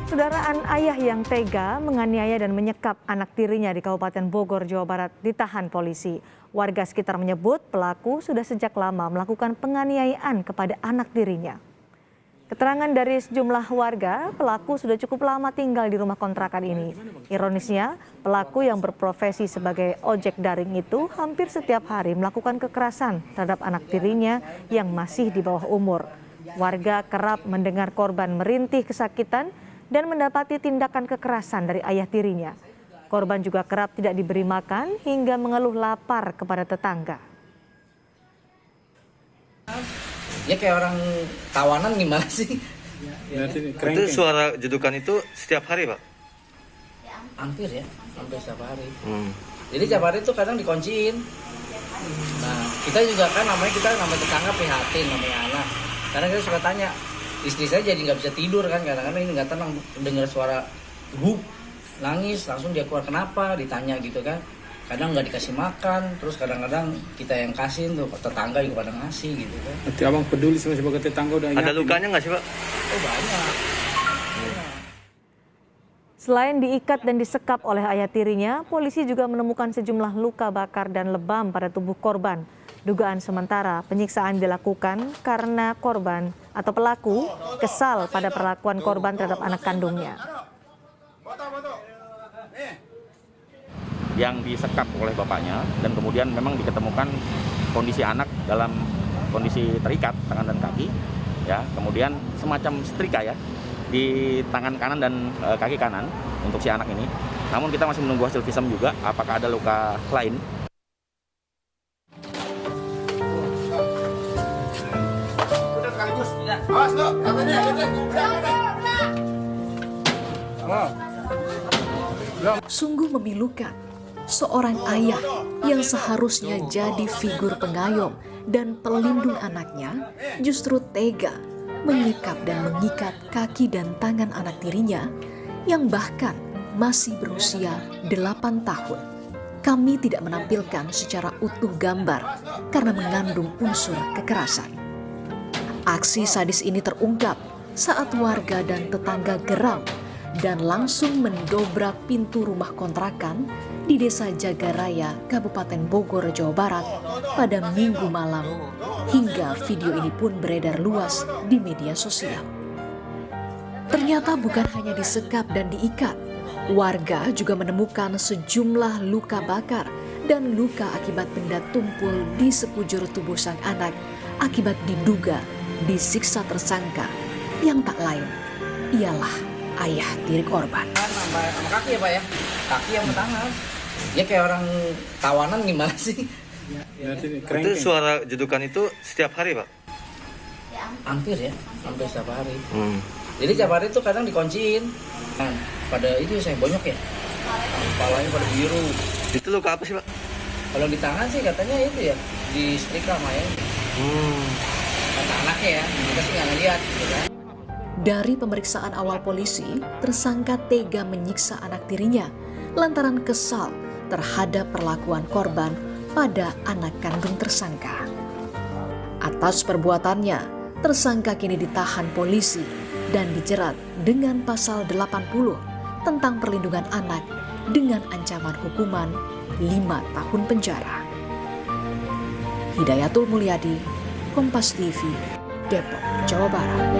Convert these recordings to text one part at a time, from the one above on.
Saudaraan ayah yang tega menganiaya dan menyekap anak tirinya di Kabupaten Bogor, Jawa Barat ditahan polisi. Warga sekitar menyebut pelaku sudah sejak lama melakukan penganiayaan kepada anak tirinya. Keterangan dari sejumlah warga, pelaku sudah cukup lama tinggal di rumah kontrakan ini. Ironisnya, pelaku yang berprofesi sebagai ojek daring itu hampir setiap hari melakukan kekerasan terhadap anak tirinya yang masih di bawah umur. Warga kerap mendengar korban merintih kesakitan dan mendapati tindakan kekerasan dari ayah tirinya. Korban juga kerap tidak diberi makan hingga mengeluh lapar kepada tetangga. Ya kayak orang tawanan gimana sih? Itu suara jedukan itu setiap hari, Pak? Hampir setiap hari. Jadi setiap hari itu kadang dikunciin. Nah, kita juga kan namanya tetangga prihatin, namanya anak. Karena kita suka tanya, istri saya jadi nggak bisa tidur kan, kadang-kadang ini nggak tenang, dengar suara buk, nangis, langsung dia keluar kenapa, ditanya gitu kan. Kadang nggak dikasih makan, terus kadang-kadang kita yang kasih tuh, tetangga juga pada ngasih gitu kan. Berarti abang peduli sama sebagai tetangga udah Ada lukanya nggak sih, Pak? Oh banyak. Selain diikat dan disekap oleh ayah tirinya, polisi juga menemukan sejumlah luka bakar dan lebam pada tubuh korban. Dugaan sementara penyiksaan dilakukan karena korban atau pelaku kesal pada perlakuan korban terhadap anak kandungnya. Yang disekap oleh bapaknya dan kemudian memang diketemukan kondisi anak dalam kondisi terikat tangan dan kaki, ya, kemudian semacam setrika ya di tangan kanan dan kaki kanan untuk si anak ini. Namun kita masih menunggu hasil visum juga apakah ada luka lain. Sungguh memilukan. Seorang ayah yang seharusnya jadi figur pengayom dan pelindung anaknya justru tega menyikap dan mengikat kaki dan tangan anak tirinya yang bahkan masih berusia 8 tahun. Kami tidak menampilkan secara utuh gambar karena mengandung unsur kekerasan. Aksi sadis ini terungkap saat warga dan tetangga geram dan langsung mendobrak pintu rumah kontrakan di Desa Jagaraya, Kabupaten Bogor, Jawa Barat pada Minggu malam, hingga video ini pun beredar luas di media sosial. Ternyata bukan hanya disekap dan diikat, warga juga menemukan sejumlah luka bakar dan luka akibat benda tumpul di sekujur tubuh sang anak akibat diduga disiksa tersangka yang tak lain ialah ayah tiri korban. Sama kaki ya Pak ya, kaki yang tangan. Ya kayak orang tawanan gimana sih? Itu suara jedukan itu setiap hari, Pak? Hampir setiap hari. Jadi setiap hari itu kadang dikunciin. Nah, pada itu saya bonyok ya, kepalanya pada biru. Itu luka apa sih, Pak? Kalau di tangan sih katanya itu ya, di setrika sama ya. Kata anaknya ya, kita sih nggak ngeliat gitu kan. Dari pemeriksaan awal polisi, tersangka tega menyiksa anak tirinya lantaran kesal terhadap perlakuan korban pada anak kandung tersangka. Atas perbuatannya, tersangka kini ditahan polisi dan dijerat dengan pasal 80 tentang perlindungan anak dengan ancaman hukuman 5 tahun penjara. Hidayatul Mulyadi, Kompas TV, Depok, Jawa Barat.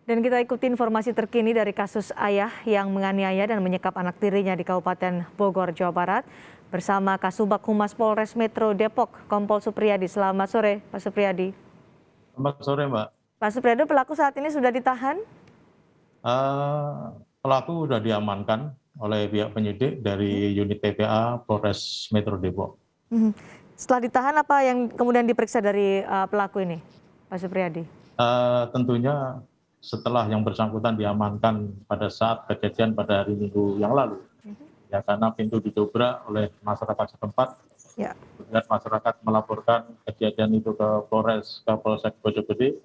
Dan kita ikuti informasi terkini dari kasus ayah yang menganiaya dan menyekap anak tirinya di Kabupaten Bogor, Jawa Barat bersama Kasubag Humas Polres Metro Depok, Kompol Supriyadi. Selamat sore, Pak Supriyadi. Selamat sore, Mbak. Pak Supriyadi, pelaku saat ini sudah ditahan? Pelaku sudah diamankan oleh pihak penyidik dari unit TPA Polres Metro Depok. Setelah ditahan, apa yang kemudian diperiksa dari pelaku ini, Pak Supriyadi? Tentunya setelah yang bersangkutan diamankan pada saat kejadian pada hari Minggu yang lalu, ya karena pintu didobrak oleh masyarakat setempat, kemudian masyarakat melaporkan kejadian itu ke Polsek Bojonggede.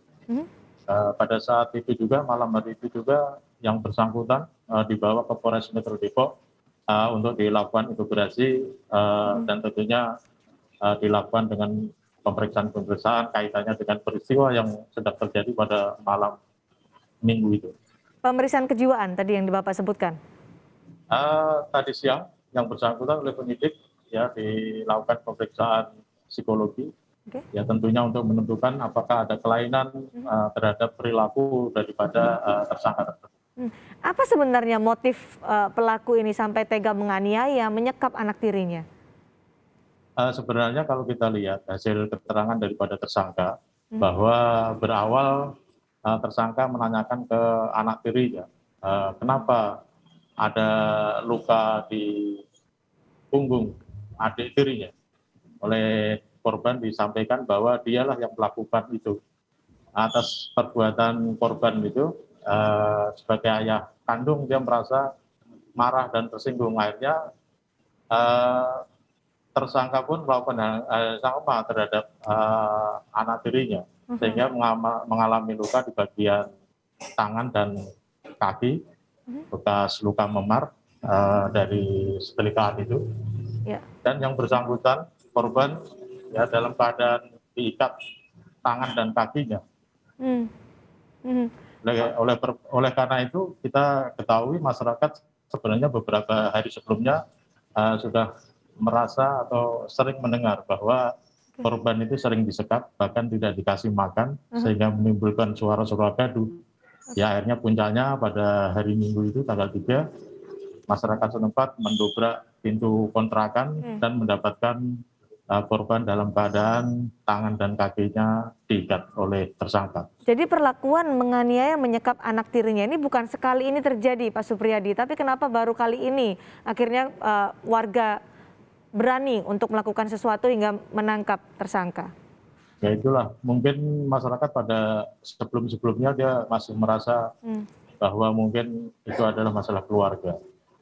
Pada saat itu juga, malam hari itu juga yang bersangkutan dibawa ke Polres Metro Depok untuk dilakukan integrasi dan tentunya dilakukan dengan pemeriksaan kaitannya dengan peristiwa yang sedang terjadi pada malam Minggu itu. Pemeriksaan kejiwaan tadi yang Bapak sebutkan? Tadi siang yang bersangkutan oleh penyidik ya dilakukan pemeriksaan psikologi. Oke. Ya tentunya untuk menentukan apakah ada kelainan terhadap perilaku daripada tersangka tersebut. Apa sebenarnya motif pelaku ini sampai tega menganiaya, menyekap anak tirinya? Sebenarnya kalau kita lihat hasil keterangan daripada tersangka bahwa berawal tersangka menanyakan ke anak tirinya kenapa ada luka di punggung adik tirinya. Oleh korban disampaikan bahwa dialah yang melakukan itu. Atas perbuatan korban itu sebagai ayah kandung dia merasa marah dan tersinggung. Akhirnya tersangka pun melakukan hal sama terhadap anak tirinya, sehingga mengalami luka di bagian tangan dan kaki, bekas luka memar dari setelikaan itu. Ya. Dan yang bersangkutan korban ya dalam keadaan diikat tangan dan kakinya. Oleh karena itu kita ketahui masyarakat sebenarnya beberapa hari sebelumnya sudah merasa atau sering mendengar bahwa korban itu sering disekap, bahkan tidak dikasih makan, sehingga menimbulkan suara-suara gaduh. Ya akhirnya puncaknya pada hari Minggu itu tanggal 3, masyarakat setempat mendobrak pintu kontrakan dan mendapatkan korban dalam keadaan tangan dan kakinya diikat oleh tersangka. Jadi perlakuan menganiaya menyekap anak tirinya ini bukan sekali ini terjadi Pak Supriyadi, tapi kenapa baru kali ini akhirnya warga berani untuk melakukan sesuatu hingga menangkap tersangka? Ya itulah, mungkin masyarakat pada sebelum-sebelumnya dia masih merasa bahwa mungkin itu adalah masalah keluarga.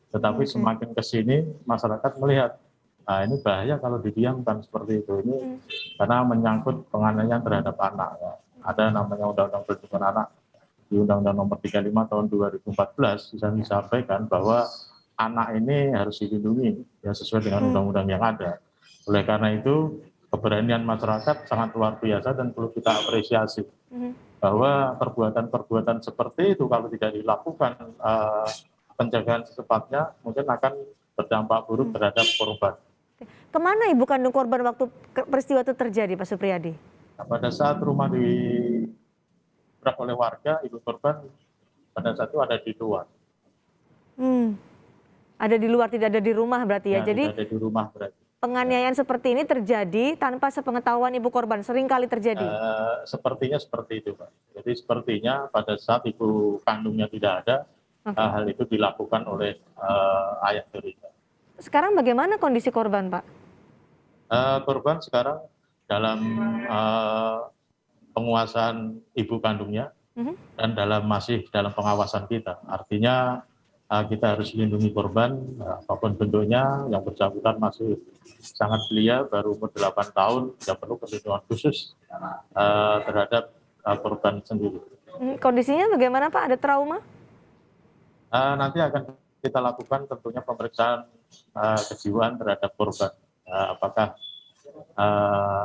Tetapi semakin ke sini masyarakat melihat, nah ini bahaya kalau didiamkan seperti itu. Ini karena menyangkut penganiayaan terhadap anak. Ya. Ada namanya Undang-Undang Perlindungan Anak di Undang-Undang Nomor 35 Tahun 2014 bisa disampaikan bahwa anak ini harus dilindungi ya sesuai dengan undang-undang yang ada. Oleh karena itu keberanian masyarakat sangat luar biasa dan perlu kita apresiasi bahwa perbuatan-perbuatan seperti itu kalau tidak dilakukan penjagaan secepatnya mungkin akan berdampak buruk terhadap korban. Kemana ibu kandung korban waktu peristiwa itu terjadi, Pak Supriyadi? Nah, pada saat rumah dibrak oleh warga, ibu korban pada saat itu ada di luar. Ada di luar, tidak ada di rumah berarti ya. Jadi tidak ada di rumah berarti. Penganiayaan seperti ini terjadi tanpa sepengetahuan ibu korban, sering kali terjadi. Sepertinya seperti itu, Pak. Jadi sepertinya pada saat ibu kandungnya tidak ada, hal itu dilakukan oleh ayah tirinya. Sekarang bagaimana kondisi korban, Pak? Korban sekarang dalam penguasaan ibu kandungnya dan masih dalam pengawasan kita. Artinya kita harus lindungi korban apapun bentuknya. Yang bersangkutan masih sangat belia, baru umur 8 tahun, tidak perlu perlindungan khusus terhadap korban sendiri. Kondisinya bagaimana Pak? Ada trauma? Nanti akan kita lakukan tentunya pemeriksaan kejiwaan terhadap korban. Apakah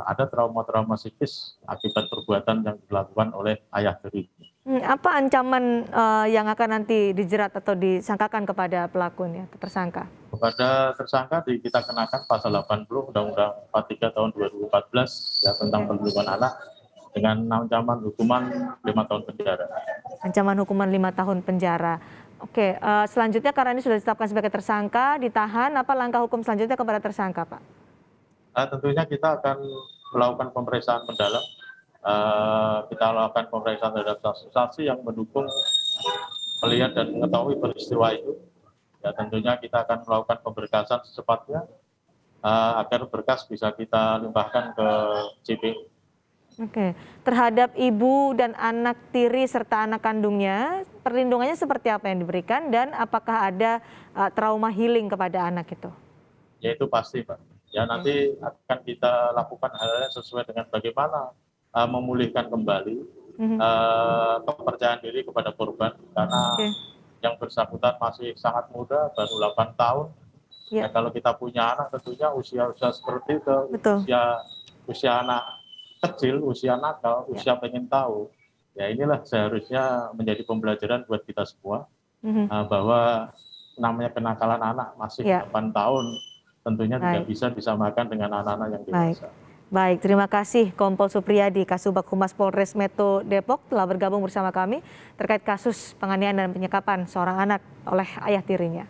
ada trauma-trauma psikis akibat perbuatan yang dilakukan oleh ayah tiri. Apa ancaman yang akan nanti dijerat atau disangkakan kepada pelakunya, tersangka? Kepada tersangka kita kenakan pasal 80 Undang-Undang 43 tahun 2014 ya, tentang perlindungan anak dengan ancaman hukuman 5 tahun penjara. Ancaman hukuman 5 tahun penjara. Oke, selanjutnya karena ini sudah ditetapkan sebagai tersangka, ditahan, apa langkah hukum selanjutnya kepada tersangka, Pak? Tentunya kita akan melakukan pemeriksaan mendalam. Kita lakukan pemeriksaan terhadap saksi-saksi yang mendukung, melihat dan mengetahui peristiwa itu. Ya, tentunya kita akan melakukan pemberkasan secepatnya agar berkas bisa kita limpahkan ke JPU. Oke, terhadap ibu dan anak tiri serta anak kandungnya, perlindungannya seperti apa yang diberikan dan apakah ada trauma healing kepada anak itu? Ya itu pasti, Pak. Ya nanti akan kita lakukan hal-hal sesuai dengan bagaimana memulihkan kembali kepercayaan diri kepada korban karena yang bersangkutan masih sangat muda, baru 8 tahun. Ya. Kalau kita punya anak tentunya usia seperti itu, usia anak kecil, usia nakal, usia pengen tahu. Ya inilah seharusnya menjadi pembelajaran buat kita semua bahwa namanya kenakalan anak masih 8 tahun tentunya tidak bisa disamakan dengan anak-anak yang dewasa. Baik, terima kasih Kompol Supriyadi, Kasubag Humas Polres Metro Depok telah bergabung bersama kami terkait kasus penganiayaan dan penyekapan seorang anak oleh ayah tirinya.